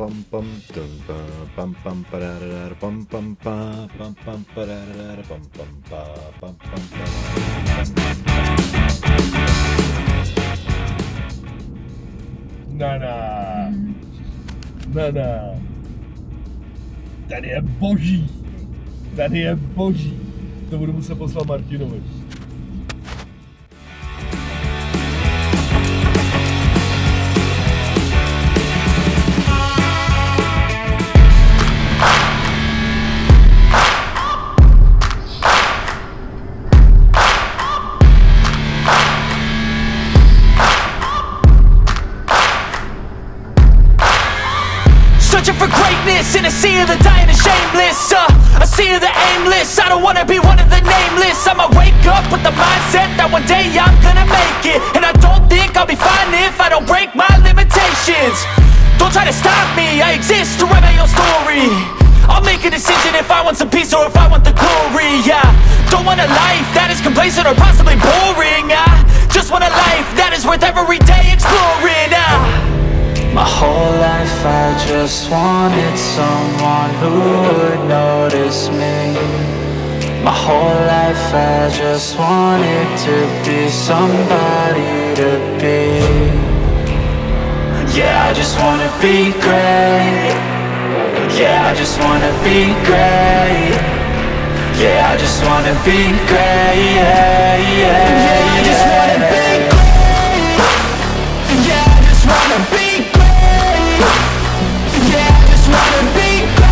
Bum bum dum bum bum ba da da da bum bum ba bum bum ba da da da bum bum ba bum bum ba. Ne. Ten je boží. Ten je boží. To budu muset poslat Martinovi. Searching for greatness in a sea of the dying and shameless, a sea of the aimless. I don't wanna be one of the nameless. I'ma wake up with the mindset that one day I'm gonna make it, and I don't think I'll be fine if I don't break my limitations. Don't try to stop me, I exist to write my own story. I'll make a decision if I want some peace or if I want the glory. Yeah, don't want a life that is complacent or possibly boring. I just want a life that is worth every day exploring. My whole life I just wanted someone who would notice me. My whole life I just wanted to be somebody to be. Yeah, I just wanna be great. Yeah, I just wanna be great. Yeah, I just wanna be great. Yeah, I just wanna be great. Yeah, I just wanna be great. Yeah, I just wanna be great.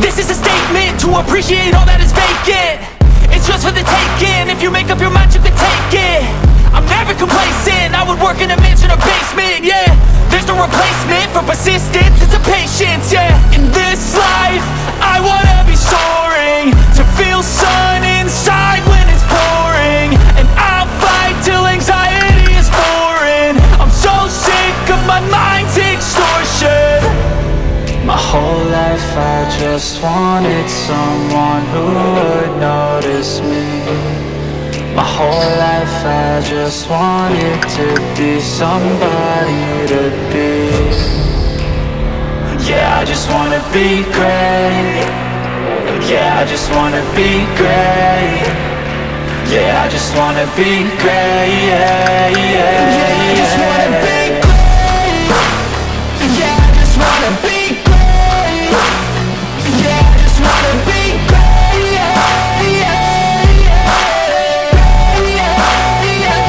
This is a statement to appreciate all that is vacant. It's just for the taking. If you make up your mind, you can take it. someone who would notice me. My whole life I just wanted to be somebody to be. Yeah, I just wanna be great. Yeah, I just wanna be great. Yeah, I just wanna be great. Yeah, yeah, yeah, I just wanna be great. Yeah, I just wanna be great. Yeah, I just wanna be great. Yeah, yeah, yeah, yeah, yeah.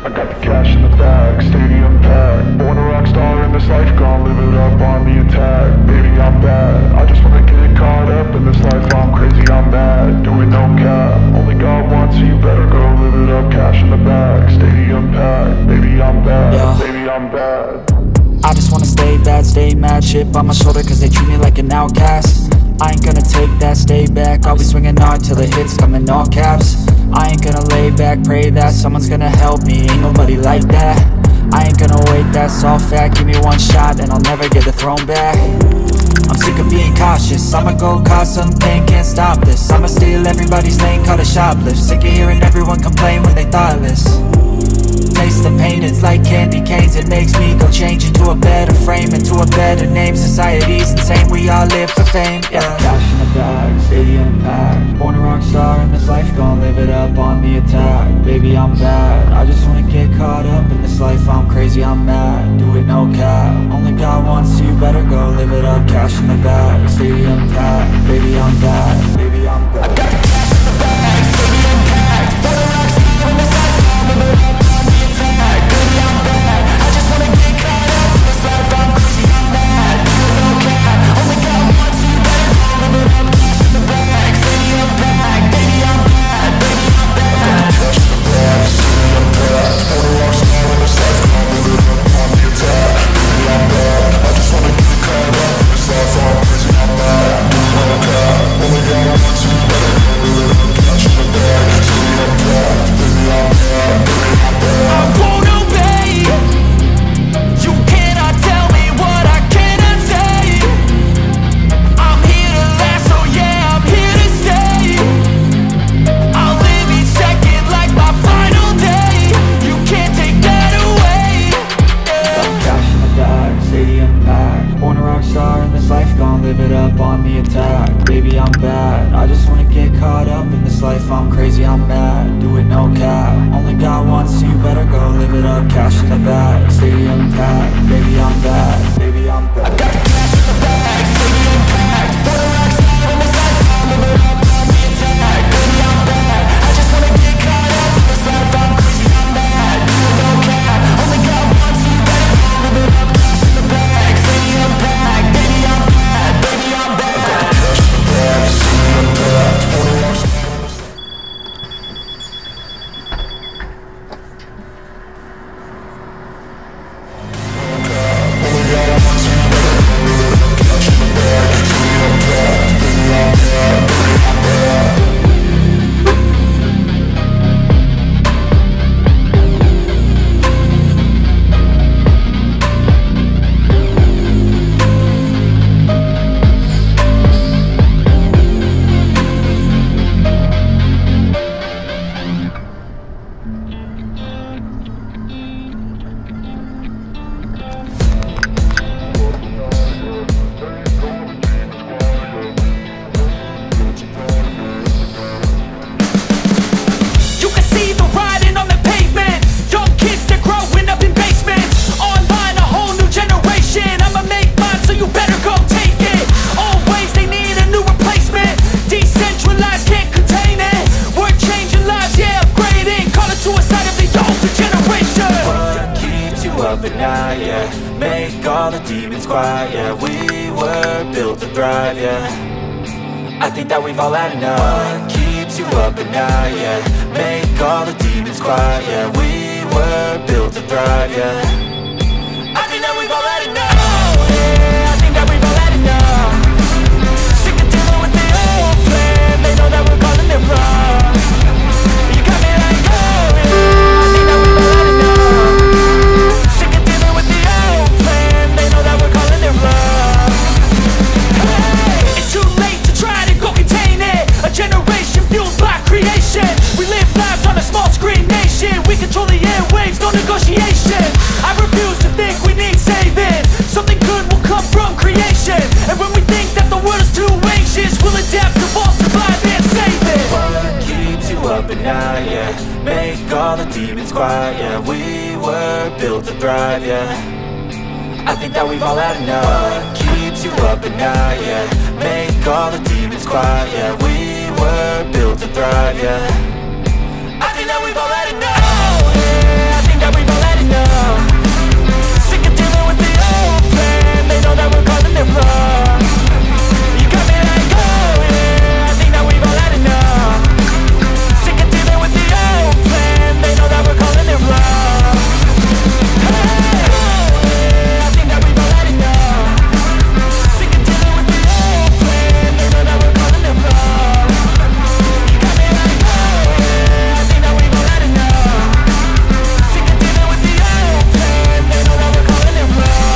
I got the cash in the bag, stadium packed. Born a rock star in this life, gonna live it up on the attack. Baby, I'm bad, I just wanna get caught up in this life. I'm crazy, I'm mad, doing no cap. Only God wants you, better go live it up. Cash in the bag, stadium packed. Baby, I'm bad, baby, I'm bad. I just wanna stay bad, stay mad. Chip on my shoulder cause they treat me like an outcast. I ain't gonna take that, stay back. I'll be swinging hard till the hits come in all caps. I ain't gonna lay back, pray that someone's gonna help me. Ain't nobody like that. I ain't gonna wait, that's all fact. Give me one shot and I'll never get the throne back. I'm sick of being cautious, I'ma go cause some pain, can't stop this. I'ma steal everybody's lane, call it shoplift. Sick of hearing everyone complain when they thoughtless. Taste the pain, it's like candy canes. It makes me go change into a better frame, into a better name. Society's insane, we all live for fame, yeah. Cash in the bag, stadium packed. Born a rock star in this life, gonna live it up on the attack. Baby, I'm bad, I just wanna get caught up in this life. I'm crazy, I'm mad, do it no cap. Only God wants you, better go live it up. Cash in the bag, stadium packed. Baby, I'm bad, baby, I'm bad. I got the cash in the bag, stadium packed. Born a rock star in this life, gonna live it up. Baby, I'm bad, I just wanna get caught up in this life. I'm crazy, I'm mad, do it no cap. Only God wants you, better go live it up. Cash in the bag, stadium packed. Baby, I'm bad, baby, I'm bad. Cash in the bag, stadium packed. Born a rock star in this life, gonna live it up on the attack. Baby, I'm bad, I just wanna get caught up in this life. I'm crazy, I'm mad, do it no cap. Only God wants you, better go live it up. Cash in the bag, stadium packed. Baby, I'm bad, baby, I'm bad. I won't obey. You cannot tell me what I cannot say. I'm here to last, so yeah, I'm here to stay. I'll live each second like my final day. You can't take that away. Cash in the bag, stadium packed. Born a rock star in this life, gonna live it up on the attack. Baby, I'm bad, I just wanna get caught up in this life. I'm crazy, I'm mad, do it no cap. Only God wants you, better go live it up. Cash in the bag, stadium packed. Baby, I'm bad, baby, I'm bad. I got the cash in the bag, stadium packed. Born a rock star in this life, gonna live it up on the attack. Baby, I'm bad, I just wanna get caught up in this life. I'm crazy, I'm mad, do it no cap. Only God wants you, better go live it up. Cash in the bag, stadium packed. Baby, I'm bad, baby, I'm bad. Cash in the bag, stadium packed. Born a rock star in this life. I think that we've all had enough. What keeps you up at night, yeah? Make all the demons quiet, yeah. We were built to thrive, yeah. I think that we've all had enough, yeah, I think that we've all had enough. Sick of dealing with the old plan, they know that we're calling it wrong. You got me like, oh yeah, I think that we've all had enough. Sick of dealing with the old plan, they know that we're calling it wrong. Hey, it's too late to try to go contain it. A generation fueled by creation. We live lives on a small screen nation. We control the airwaves, no negotiation. I refuse to think we need saving. Something good will come from creation. And when we think that the world is too anxious, we'll adapt, evolve, survive and save it. What keeps you up at night, yeah? Make all the demons quiet, yeah. We were built to thrive, yeah. I think that we've all had enough. What keeps you up at night, yeah? Make all the demons quiet, yeah. We were built to thrive, yeah. I think that we've all had enough, yeah. I think that we've all had enough. Sick of dealing with the old plan, they know that we're calling it wrong. You got me like, oh yeah, I think that we've all had enough. Sick of dealing with the old plan, they know that we're calling it wrong. Hey, oh yeah, I think that we've all had enough. Sick of dealing with the old plan, they know that we're calling it wrong. You got me like, oh yeah, I think that we've all had enough. Sick of dealing with the old plan, they know that we're calling it wrong.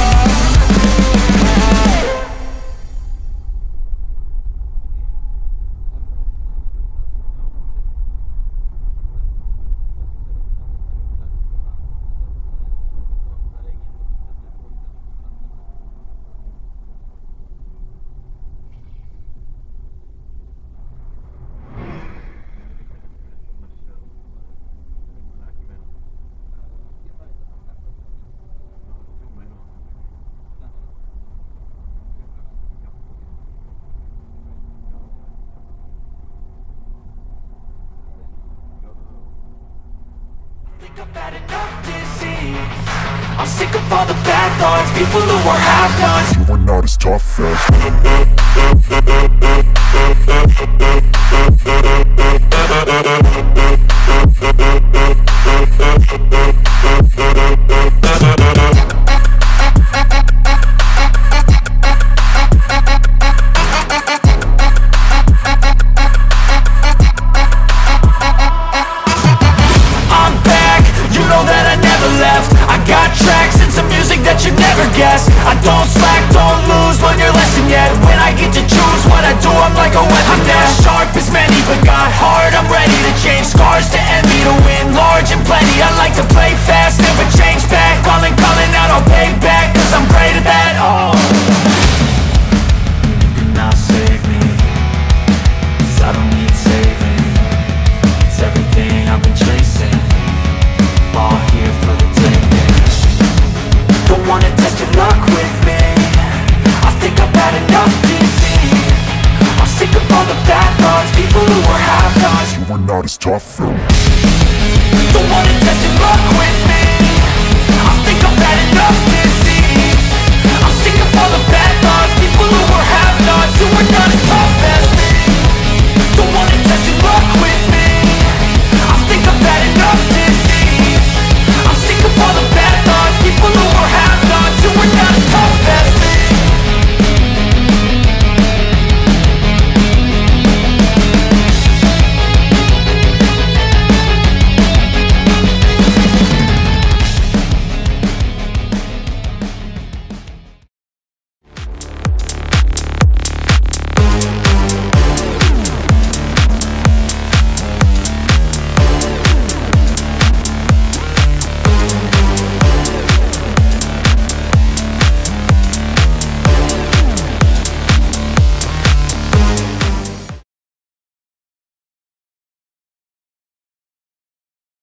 I've had enough disease. I'm sick of all the bad thoughts, people who are half-nots. You are not as tough as I don't slack, don't lose, learn your lesson yet. When I get to choose what I do, I'm like a weapon. I'm not sharp as many, but got heart, I'm ready to change. Scars to envy, to win large and plenty. I like to play fast, never change back. Calling out, I'll pay back, cause I'm great at that. Oh, you cannot save me, cause I don't need saving. It's everything I've been chasing, all here for the taking. Don't wanna test your luck with me, I think I've had enough disease. I'm sick of all the bad thoughts, people who are half-nots. you are not as tough as Don't wanna test your luck with me, I think I've had enough disease. I'm sick of all the bad thoughts, people who are